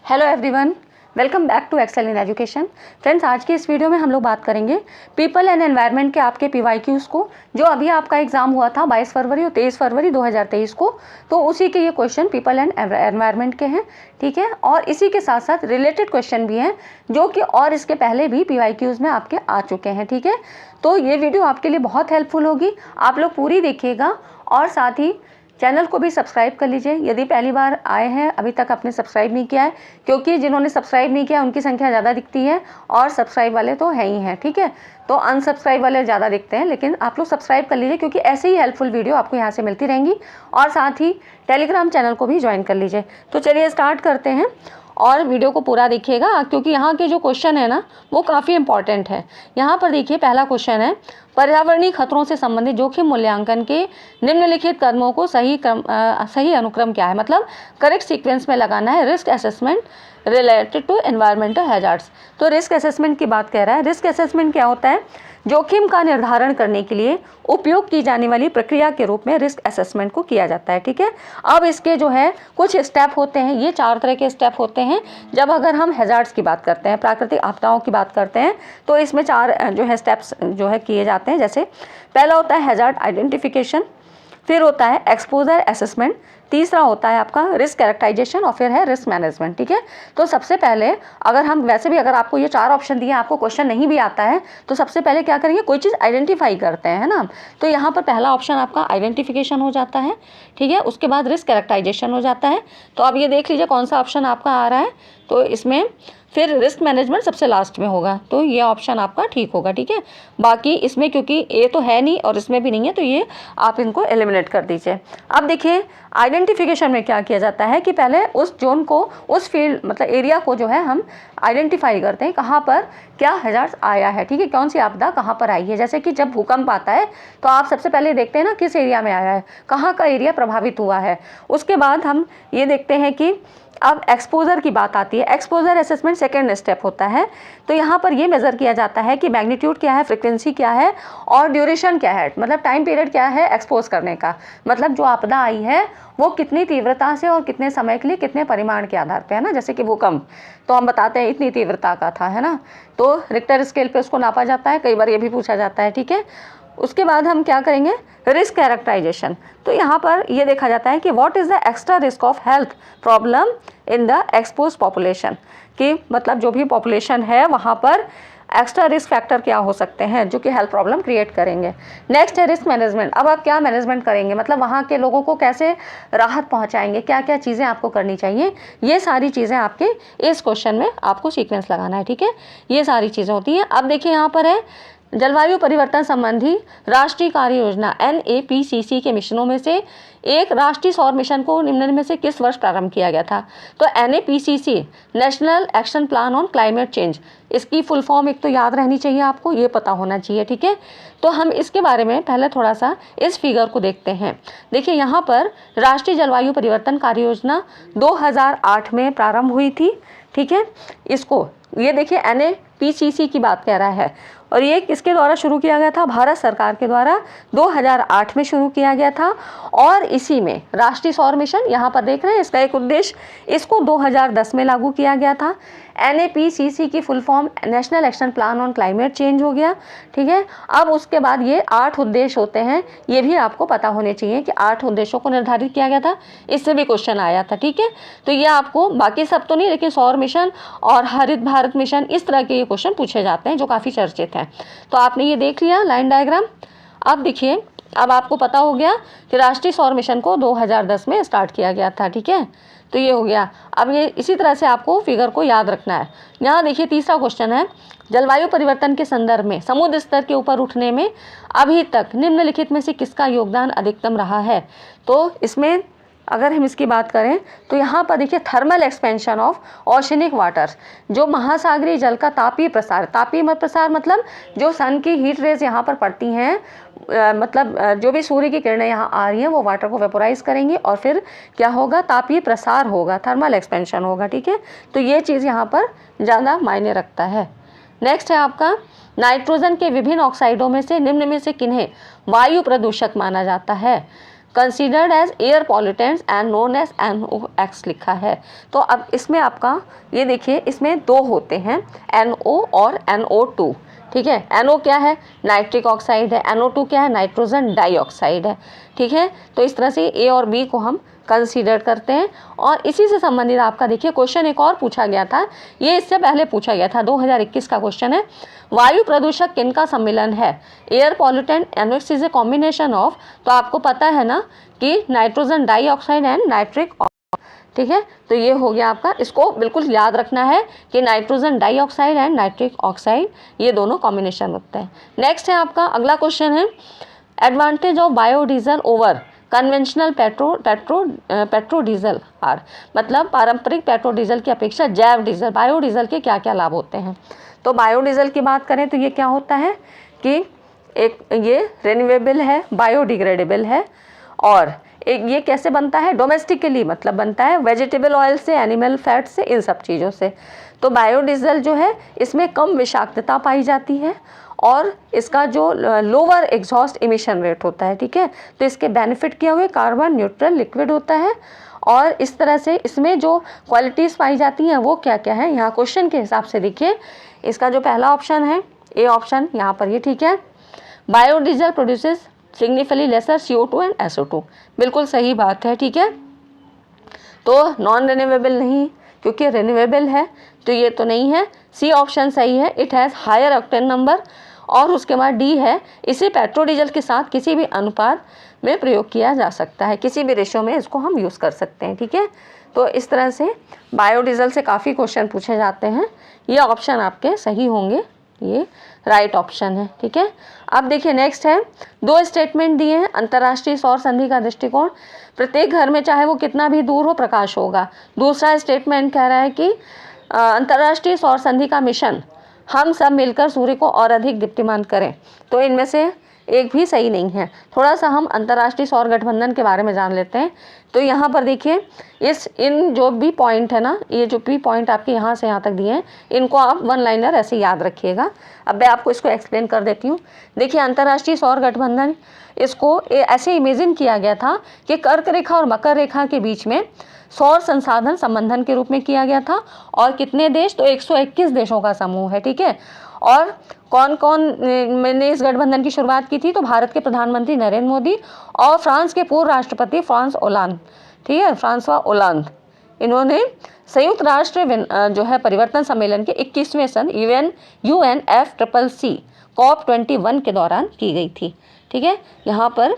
Hello everyone, welcome back to excel in education. Friends, आज की इस वीडियो में हम लोग बात करेंगे पीपल एंड एनवायरनमेंट के आपके पीवाईक्यूज़ को, जो अभी आपका एग्जाम हुआ था 22 फरवरी और 23 फरवरी 2023 को। तो उसी के ये क्वेश्चन पीपल एंड एनवायरनमेंट के हैं, ठीक है। और इसी के साथ साथ रिलेटेड क्वेश्चन भी हैं जो कि और इसके पहले भी पीवाईक्यूज़ में आपके आ चुके हैं, ठीक है। तो ये वीडियो आपके लिए बहुत हेल्पफुल होगी, आप लोग पूरी देखिएगा और साथ ही चैनल को भी सब्सक्राइब कर लीजिए। यदि पहली बार आए हैं, अभी तक आपने सब्सक्राइब नहीं किया है, क्योंकि जिन्होंने सब्सक्राइब नहीं किया उनकी संख्या ज़्यादा दिखती है और सब्सक्राइब वाले तो है ही हैं, ठीक है। तो अनसब्सक्राइब वाले ज़्यादा दिखते हैं, लेकिन आप लोग सब्सक्राइब कर लीजिए, क्योंकि ऐसे ही हेल्पफुल वीडियो आपको यहाँ से मिलती रहेंगी। और साथ ही टेलीग्राम चैनल को भी ज्वाइन कर लीजिए। तो चलिए स्टार्ट करते हैं और वीडियो को पूरा देखिएगा, क्योंकि यहाँ के जो क्वेश्चन है ना वो काफ़ी इंपॉर्टेंट है। यहाँ पर देखिए, पहला क्वेश्चन है, पर्यावरणीय खतरों से संबंधित जोखिम मूल्यांकन के निम्नलिखित कदमों को सही अनुक्रम क्या है, मतलब करेक्ट सीक्वेंस में लगाना है। Risk assessment related to environmental hazards. तो रिस्क असेसमेंट की बात कह रहा है। रिस्क असेसमेंट क्या होता है? जोखिम का निर्धारण करने के लिए उपयोग की जाने वाली प्रक्रिया के रूप में रिस्क असेसमेंट को किया जाता है, ठीक है। अब इसके जो है कुछ स्टेप होते हैं, ये 4 तरह के स्टेप होते हैं। जब अगर हम हैजार्ड्स की बात करते हैं, प्राकृतिक आपदाओं की बात करते हैं, तो इसमें 4 जो है स्टेप्स जो है किए जाते हैं। जैसे पहला होता है हैजार्ड आइडेंटिफिकेशन, फिर होता है एक्सपोजर असेसमेंट, तीसरा होता है आपका रिस्क कैरेक्टराइजेशन और फिर है रिस्क मैनेजमेंट, ठीक है। तो सबसे पहले अगर हम वैसे भी अगर आपको ये 4 ऑप्शन दिए, आपको क्वेश्चन नहीं भी आता है, तो सबसे पहले क्या करेंगे, कोई चीज़ आइडेंटिफाई करते हैं, है ना। तो यहाँ पर पहला ऑप्शन आपका आइडेंटिफिकेशन हो जाता है, ठीक है। उसके बाद रिस्क कैरेक्टराइजेशन हो जाता है। तो अब ये देख लीजिए कौन सा ऑप्शन आपका आ रहा है। तो इसमें फिर रिस्क मैनेजमेंट सबसे लास्ट में होगा, तो ये ऑप्शन आपका ठीक होगा, ठीक है। बाकी इसमें क्योंकि ये तो है नहीं और इसमें भी नहीं है, तो ये आप इनको एलिमिनेट कर दीजिए। अब देखिए, आइडेंटिफिकेशन में क्या किया जाता है कि पहले उस जोन को, उस फील्ड मतलब एरिया को जो है हम आइडेंटिफाई करते हैं, कहाँ पर क्या हैजार्ड्स आया है, ठीक है, कौन सी आपदा कहाँ पर आई है। जैसे कि जब भूकंप आता है तो आप सबसे पहले देखते हैं ना किस एरिया में आया है, कहाँ का एरिया प्रभावित हुआ है। उसके बाद हम ये देखते हैं कि अब एक्सपोजर की बात आती है। एक्सपोजर असेसमेंट सेकेंड स्टेप होता है। तो यहाँ पर ये मेज़र किया जाता है कि मैग्नीट्यूड क्या है, फ्रिक्वेंसी क्या है और ड्यूरेशन क्या है, मतलब टाइम पीरियड क्या है एक्सपोज करने का, मतलब जो आपदा आई है वो कितनी तीव्रता से और कितने समय के लिए, कितने परिमाण के आधार पे, है ना। जैसे कि भूकंप तो हम बताते हैं इतनी तीव्रता का था, है ना। तो रिक्टर स्केल पे उसको नापा जाता है, कई बार ये भी पूछा जाता है, ठीक है। उसके बाद हम क्या करेंगे, रिस्क कैरेक्टराइजेशन। तो यहाँ पर ये देखा जाता है कि what is the extra risk of health problem in the expose population, कि मतलब जो भी पॉपुलेशन है वहाँ पर एक्स्ट्रा रिस्क फैक्टर क्या हो सकते हैं जो कि हेल्थ प्रॉब्लम क्रिएट करेंगे। नेक्स्ट है रिस्क मैनेजमेंट। अब आप क्या मैनेजमेंट करेंगे, मतलब वहाँ के लोगों को कैसे राहत पहुँचाएंगे, क्या क्या चीज़ें आपको करनी चाहिए, ये सारी चीज़ें आपके इस क्वेश्चन में आपको सीक्वेंस लगाना है, ठीक है। ये सारी चीज़ें होती हैं। अब देखिए यहाँ पर है जलवायु परिवर्तन संबंधी राष्ट्रीय कार्य योजना NAPCC के मिशनों में से एक राष्ट्रीय सौर मिशन को निम्न में से किस वर्ष प्रारंभ किया गया था। तो NAPCC national action plan on climate change, इसकी फुल फॉर्म एक तो याद रहनी चाहिए, आपको ये पता होना चाहिए, ठीक है। तो हम इसके बारे में पहले थोड़ा सा इस फिगर को देखते हैं। देखिए यहाँ पर राष्ट्रीय जलवायु परिवर्तन कार्य योजना 2008 में प्रारंभ हुई थी, ठीक है। इसको ये देखिए NAPCC की बात कह रहा है, और ये किसके द्वारा शुरू किया गया था, भारत सरकार के द्वारा 2008 में शुरू किया गया था। और इसी में राष्ट्रीय सौर मिशन यहाँ पर देख रहे हैं, इसका एक उद्देश्य, इसको 2010 में लागू किया गया था। NAPCC की full form national action plan on climate change हो गया, ठीक है। अब उसके बाद ये 8 उद्देश्य होते हैं, ये भी आपको पता होने चाहिए कि 8 उद्देश्यों को निर्धारित किया गया था, इससे भी क्वेश्चन आया था, ठीक है। तो ये आपको, बाकी सब तो नहीं, लेकिन सौर मिशन और हरित भारत मिशन, इस तरह के ये क्वेश्चन पूछे जाते हैं जो काफ़ी चर्चित हैं। तो आपने ये देख लिया लाइन डायग्राम। अब देखिए, अब आपको पता हो गया कि राष्ट्रीय सौर मिशन को 2010 में स्टार्ट किया गया था, ठीक है। तो ये हो गया। अब ये इसी तरह से आपको फिगर को याद रखना है। यहाँ देखिए तीसरा क्वेश्चन है, जलवायु परिवर्तन के संदर्भ में समुद्र स्तर के ऊपर उठने में अभी तक निम्नलिखित में से किसका योगदान अधिकतम रहा है। तो इसमें अगर हम इसकी बात करें तो यहाँ पर देखिए thermal expansion of oceanic water, जो महासागरीय जल का तापीय प्रसार मतलब जो सन की हीट रेज यहाँ पर पड़ती हैं, मतलब जो भी सूर्य की किरणें यहाँ आ रही हैं वो वाटर को वेपोराइज करेंगी और फिर क्या होगा, तापीय प्रसार होगा, थर्मल एक्सपेंशन होगा, ठीक है। तो ये चीज़ यहाँ पर ज़्यादा मायने रखता है। नेक्स्ट है आपका, नाइट्रोजन के विभिन्न ऑक्साइडों में से निम्न में से किन्हें वायु प्रदूषक माना जाता है। Considered as air pollutants and known as NOx लिखा है। तो अब इसमें आपका ये देखिए, इसमें दो होते हैं, NO और NO2, ठीक है। NO क्या है? नाइट्रिक ऑक्साइड है। NO2 क्या है? नाइट्रोजन डाइऑक्साइड है, ठीक है। तो इस तरह से A और B को हम कंसीडर करते हैं। और इसी से संबंधित आपका देखिए क्वेश्चन एक और पूछा गया था, ये इससे पहले पूछा गया था, 2021 का क्वेश्चन है, वायु प्रदूषक किनका सम्मिलन है? Air pollutant NOx is a combination of, तो आपको पता है ना कि नाइट्रोजन डाइऑक्साइड एंड नाइट्रिक, ठीक है। तो ये हो गया आपका, इसको बिल्कुल याद रखना है कि nitrogen dioxide and nitric oxide ये दोनों कॉम्बिनेशन होते हैं। नेक्स्ट है आपका अगला क्वेश्चन है, advantage of biodiesel over conventional petro diesel are, मतलब पारंपरिक पेट्रो डीजल की अपेक्षा जैव डीजल बायोडीजल के क्या क्या लाभ होते हैं? तो बायोडीजल की बात करें तो ये क्या होता है कि एक ये रिन्यूएबल है, बायोडिग्रेडेबल है, और एक ये कैसे बनता है? डोमेस्टिकली, मतलब बनता है वेजिटेबल ऑयल से, एनिमल फैट से, इन सब चीज़ों से। तो बायोडीजल जो है इसमें कम विषाक्तता पाई जाती है और इसका जो लोअर एग्जॉस्ट इमिशन रेट होता है, ठीक है। तो इसके बेनिफिट क्या हुए? कार्बन न्यूट्रल लिक्विड होता है, और इस तरह से इसमें जो क्वालिटीज़ पाई जाती हैं वो क्या क्या है, यहाँ क्वेश्चन के हिसाब से देखिए। इसका जो पहला ऑप्शन है, ए ऑप्शन यहाँ पर ये, ठीक है, biodiesel produces significantly lesser CO2 and SO2, बिल्कुल सही बात है, ठीक है। तो नॉन रिन्यूएबल नहीं, क्योंकि रिन्यूएबल है तो ये तो नहीं है। सी ऑप्शन सही है, it has higher octane number. और उसके बाद डी है, इसे पेट्रोल डीजल के साथ किसी भी अनुपात में प्रयोग किया जा सकता है, किसी भी रेशो में इसको हम यूज़ कर सकते हैं, ठीक है। तो इस तरह से बायोडीजल से काफ़ी क्वेश्चन पूछे जाते हैं। ये ऑप्शन आपके सही होंगे, ये राइट ऑप्शन है, ठीक है। अब देखिए नेक्स्ट है, दो स्टेटमेंट दिए हैं, अंतर्राष्ट्रीय सौर संधि का दृष्टिकोण, प्रत्येक घर में चाहे वो कितना भी दूर हो प्रकाश होगा। दूसरा स्टेटमेंट कह रहा है कि अंतर्राष्ट्रीय सौर संधि का मिशन, हम सब मिलकर सूर्य को और अधिक दीप्तिमान करें। तो इनमें से एक भी सही नहीं है। थोड़ा सा हम अंतर्राष्ट्रीय सौर गठबंधन के बारे में जान लेते हैं। तो यहाँ पर देखिए, इन जो भी पॉइंट है ना, ये जो भी पॉइंट आपके यहाँ से यहाँ तक दिए हैं, इनको आप वन लाइनर ऐसे याद रखिएगा। अब मैं आपको इसको एक्सप्लेन कर देती हूँ। देखिए, अंतर्राष्ट्रीय सौर गठबंधन, इसको ऐसे इमेजिन किया गया था कि कर्क रेखा और मकर रेखा के बीच में सौर संसाधन संबंधन के रूप में किया गया था। और कितने देश? तो 121 देशों का समूह है, ठीक है। और कौन कौन ने इस गठबंधन की शुरुआत की थी? तो भारत के प्रधानमंत्री नरेंद्र मोदी और फ्रांस के पूर्व राष्ट्रपति फ्रांस ओलांद, ठीक है, फ्रांसवा ओलांद, इन्होंने संयुक्त राष्ट्र जो है परिवर्तन सम्मेलन के 21वें सन UNFCCC COP21 के दौरान की गई थी, ठीक है। यहाँ पर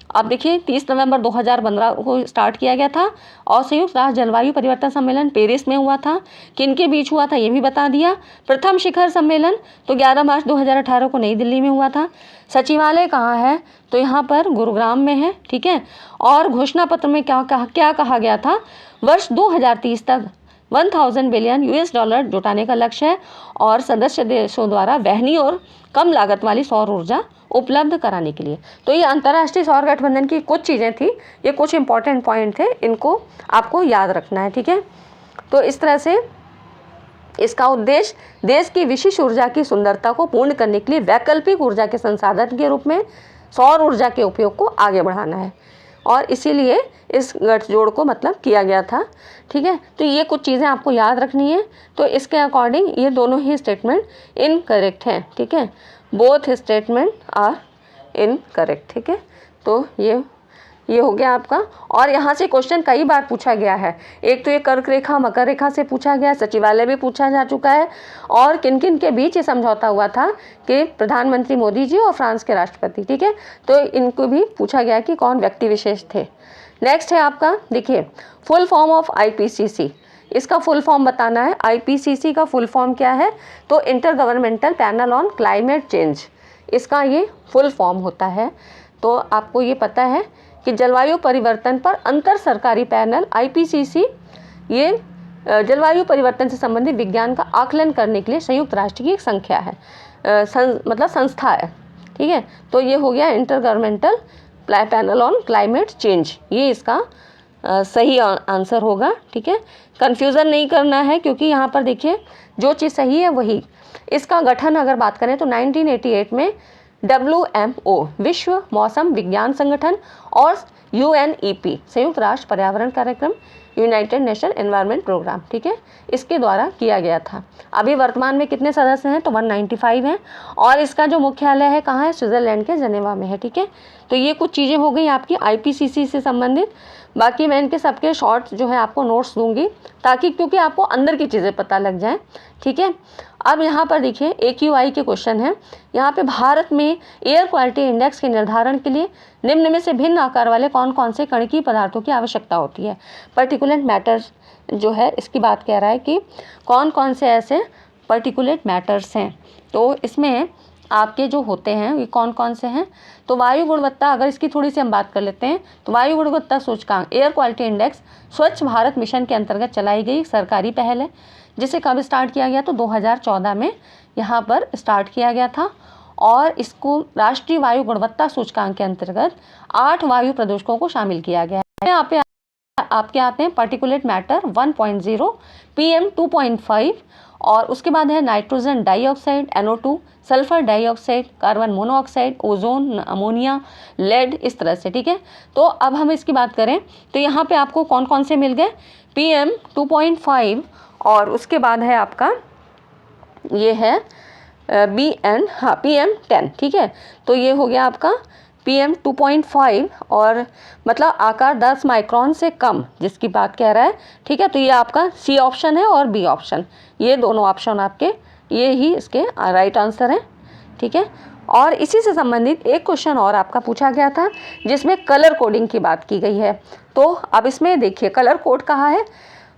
आप देखिए 30 नवंबर 2015 को स्टार्ट किया गया था। और संयुक्त राष्ट्र जलवायु परिवर्तन सम्मेलन पेरिस में हुआ था। किन के बीच हुआ था ये भी बता दिया। प्रथम शिखर सम्मेलन तो 11 मार्च 2018 को नई दिल्ली में हुआ था। सचिवालय कहाँ है? तो यहाँ पर गुरुग्राम में है, ठीक है। और घोषणा पत्र में क्या कहा गया था? वर्ष 2030 तक 1000 बिलियन US$ जुटाने का लक्ष्य है और सदस्य देशों द्वारा वहनीय और कम लागत वाली सौर ऊर्जा उपलब्ध कराने के लिए। तो ये अंतर्राष्ट्रीय सौर गठबंधन की कुछ चीज़ें थी, ये कुछ इंपॉर्टेंट पॉइंट थे, इनको आपको याद रखना है, ठीक है। तो इस तरह से इसका उद्देश्य देश की विशिष्ट ऊर्जा की सुंदरता को पूर्ण करने के लिए वैकल्पिक ऊर्जा के संसाधन के रूप में सौर ऊर्जा के उपयोग को आगे बढ़ाना है, और इसीलिए इस गठजोड़ को मतलब किया गया था, ठीक है। तो ये कुछ चीज़ें आपको याद रखनी है। तो इसके अकॉर्डिंग ये दोनों ही स्टेटमेंट इनकरेक्ट हैं, ठीक है। बोथ स्टेटमेंट आर इनकरेक्ट, ठीक है। तो ये हो गया आपका। और यहाँ से क्वेश्चन कई बार पूछा गया है। एक तो ये कर्क रेखा मकर रेखा से पूछा गया, सचिवालय भी पूछा जा चुका है, और किन किन के बीच ये समझौता हुआ था कि प्रधानमंत्री मोदी जी और फ्रांस के राष्ट्रपति, ठीक है। तो इनको भी पूछा गया कि कौन व्यक्ति विशेष थे। नेक्स्ट है आपका, देखिए, फुल फॉर्म ऑफ IPCC, इसका फुल फॉर्म बताना है। IPCC का फुल फॉर्म क्या है? तो inter governmental panel on climate change, इसका ये फुल फॉर्म होता है। तो आपको ये पता है कि जलवायु परिवर्तन पर अंतर सरकारी पैनल IPCC ये जलवायु परिवर्तन से संबंधित विज्ञान का आकलन करने के लिए संयुक्त राष्ट्र की एक संख्या है, मतलब संस्था है, ठीक है। तो ये हो गया inter governmental panel on climate change, ये इसका सही आंसर होगा, ठीक है। कन्फ्यूज़न नहीं करना है, क्योंकि यहाँ पर देखिए जो चीज़ सही है वही। इसका गठन अगर बात करें तो 1988 में WMO विश्व मौसम विज्ञान संगठन और UNEP संयुक्त राष्ट्र पर्यावरण कार्यक्रम, यूनाइटेड नेशन एनवायरनमेंट प्रोग्राम, ठीक है, इसके द्वारा किया गया था। अभी वर्तमान में कितने सदस्य हैं? तो 195 हैं और इसका जो मुख्यालय है कहाँ है? स्विट्जरलैंड के जेनेवा में है, ठीक है। तो ये कुछ चीज़ें हो गई आपकी IPCC से संबंधित। बाकी मैं इनके सबके शॉर्ट जो है आपको नोट्स दूंगी ताकि क्योंकि आपको अंदर की चीज़ें पता लग जाएं, ठीक है। अब यहाँ पर देखिए AQI के क्वेश्चन है। यहाँ पे भारत में एयर क्वालिटी इंडेक्स के निर्धारण के लिए निम्न में से भिन्न आकार वाले कौन कौन से कणकीय पदार्थों की आवश्यकता होती है? पर्टिकुलेट मैटर्स जो है इसकी बात कह रहा है कि कौन कौन से ऐसे पर्टिकुलेट मैटर्स हैं। तो इसमें आपके जो होते हैं ये कौन कौन से हैं? तो वायु गुणवत्ता, अगर इसकी थोड़ी सी हम बात कर लेते हैं तो वायु गुणवत्ता सूचकांक एयर क्वालिटी इंडेक्स स्वच्छ भारत मिशन के अंतर्गत चलाई गई सरकारी पहल है, जिसे कब स्टार्ट किया गया? तो 2014 में यहाँ पर स्टार्ट किया गया था और इसको राष्ट्रीय वायु गुणवत्ता सूचकांक के अंतर्गत 8 वायु प्रदूषकों को शामिल किया गया है। यहाँ पे आपके आते हैं पार्टिकुलेट मैटर 1.0, PM 2.5 और उसके बाद है nitrogen dioxide NO2, sulphur dioxide, carbon monoxide, ozone, ammonia, lead, इस तरह से, ठीक है। तो अब हम इसकी बात करें तो यहाँ पे आपको कौन कौन से मिल गए? PM 2.5 और उसके बाद है आपका ये है PM 10, ठीक है। तो ये हो गया आपका PM 2.5 और मतलब आकार 10 माइक्रोन से कम जिसकी बात कह रहा है, ठीक है। तो ये आपका C ऑप्शन है और B ऑप्शन, ये दोनों ऑप्शन आपके ये ही इसके राइट आंसर हैं, ठीक है। और इसी से संबंधित एक क्वेश्चन और आपका पूछा गया था जिसमें कलर कोडिंग की बात की गई है। तो अब इसमें देखिए कलर कोड कहाँ है,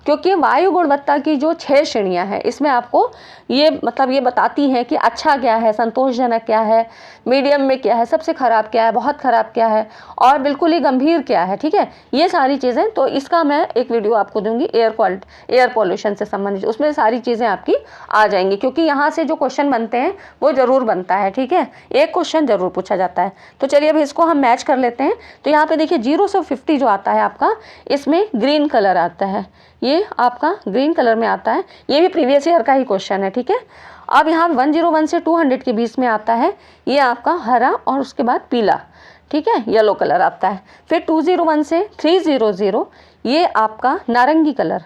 क्योंकि वायु गुणवत्ता की जो 6 श्रेणियां हैं इसमें आपको ये मतलब ये बताती हैं कि अच्छा क्या है, संतोषजनक क्या है, मीडियम में क्या है, सबसे ख़राब क्या है, बहुत ख़राब क्या है और बिल्कुल ही गंभीर क्या है, ठीक है। ये सारी चीज़ें, तो इसका मैं एक वीडियो आपको दूंगी एयर पॉल्यूशन से संबंधित, उसमें सारी चीज़ें आपकी आ जाएंगी क्योंकि यहाँ से जो क्वेश्चन बनते हैं वो ज़रूर बनता है, ठीक है, एक क्वेश्चन ज़रूर पूछा जाता है। तो चलिए अब इसको हम मैच कर लेते हैं। तो यहाँ पर देखिए 0 से 50 जो आता है आपका, इसमें ग्रीन कलर आता है, ये आपका ग्रीन कलर में आता है, ये भी प्रीवियस ईयर का ही क्वेश्चन है, ठीक है। अब यहाँ 101 से 200 के बीच में आता है, ये आपका हरा और उसके बाद पीला, ठीक है, येलो कलर आता है। फिर 201 से 300 ये आपका नारंगी कलर,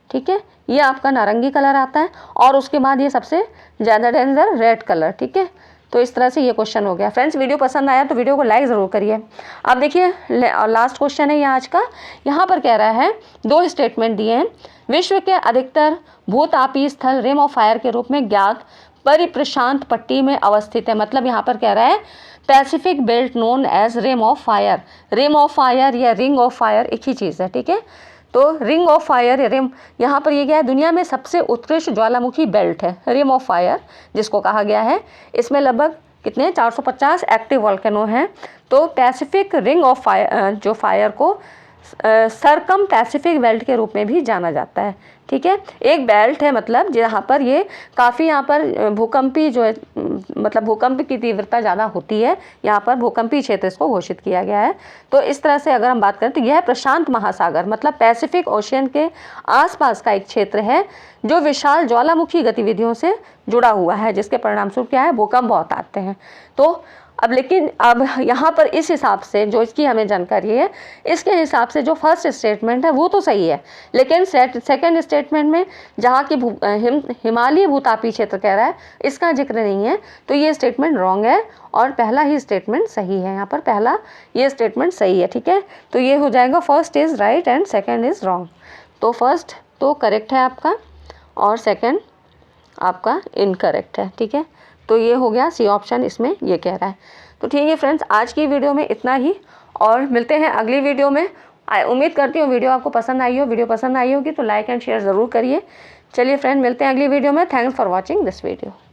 ठीक है, ये आपका नारंगी कलर आता है और उसके बाद ये सबसे ज़्यादा डेंजर रेड कलर, ठीक है। तो इस तरह से ये क्वेश्चन हो गया। फ्रेंड्स वीडियो पसंद आया तो वीडियो को लाइक ज़रूर करिए। अब देखिए लास्ट क्वेश्चन है ये आज का। यहाँ पर कह रहा है 2 स्टेटमेंट दिए हैं। विश्व के अधिकतर भूतापीय स्थल रिम ऑफ फायर के रूप में ज्ञात परिप्रशांत पट्टी में अवस्थित है। मतलब यहाँ पर कह रहा है Pacific belt known as rim of fire. Rim of fire या रिंग ऑफ फायर एक ही चीज़ है, ठीक है। तो रिंग ऑफ फायर या रिम, यहाँ पर ये क्या है, दुनिया में सबसे उत्कृष्ट ज्वालामुखी बेल्ट है रिम ऑफ फायर जिसको कहा गया है। इसमें लगभग कितने 450 एक्टिव वॉल्केनो हैं। तो पैसिफिक रिंग ऑफ फायर जो फायर को सरकम पैसिफिक बेल्ट के रूप में भी जाना जाता है, ठीक है। एक बेल्ट है मतलब जहाँ पर ये काफ़ी यहाँ पर भूकंपी जो है मतलब भूकंप की तीव्रता ज़्यादा होती है, यहाँ पर भूकंपी क्षेत्र इसको घोषित किया गया है। तो इस तरह से अगर हम बात करें तो यह प्रशांत महासागर मतलब पैसिफिक ओशियन के आसपास का एक क्षेत्र है जो विशाल ज्वालामुखी गतिविधियों से जुड़ा हुआ है, जिसके परिणामस्वरूप क्या है, भूकंप बहुत आते हैं। तो अब लेकिन अब यहाँ पर इस हिसाब से जो इसकी हमें जानकारी है, इसके हिसाब से जो फर्स्ट स्टेटमेंट है वो तो सही है, लेकिन सेकंड स्टेटमेंट में जहाँ की हिमालय भूतापीय क्षेत्र कह रहा है इसका जिक्र नहीं है, तो ये स्टेटमेंट रॉन्ग है और पहला ही स्टेटमेंट सही है। यहाँ पर पहला ये स्टेटमेंट सही है, ठीक है। तो ये हो जाएगा first is right and second is wrong. तो फर्स्ट तो करेक्ट है आपका और सेकेंड आपका इनकरेक्ट है, ठीक है। तो ये हो गया सी ऑप्शन, इसमें ये कह रहा है। तो ठीक है फ्रेंड्स, आज की वीडियो में इतना ही और मिलते हैं अगली वीडियो में। उम्मीद करती हूँ वीडियो आपको पसंद आई हो। वीडियो पसंद आई होगी तो लाइक एंड शेयर ज़रूर करिए। चलिए फ्रेंड, मिलते हैं अगली वीडियो में। Thanks for watching this video.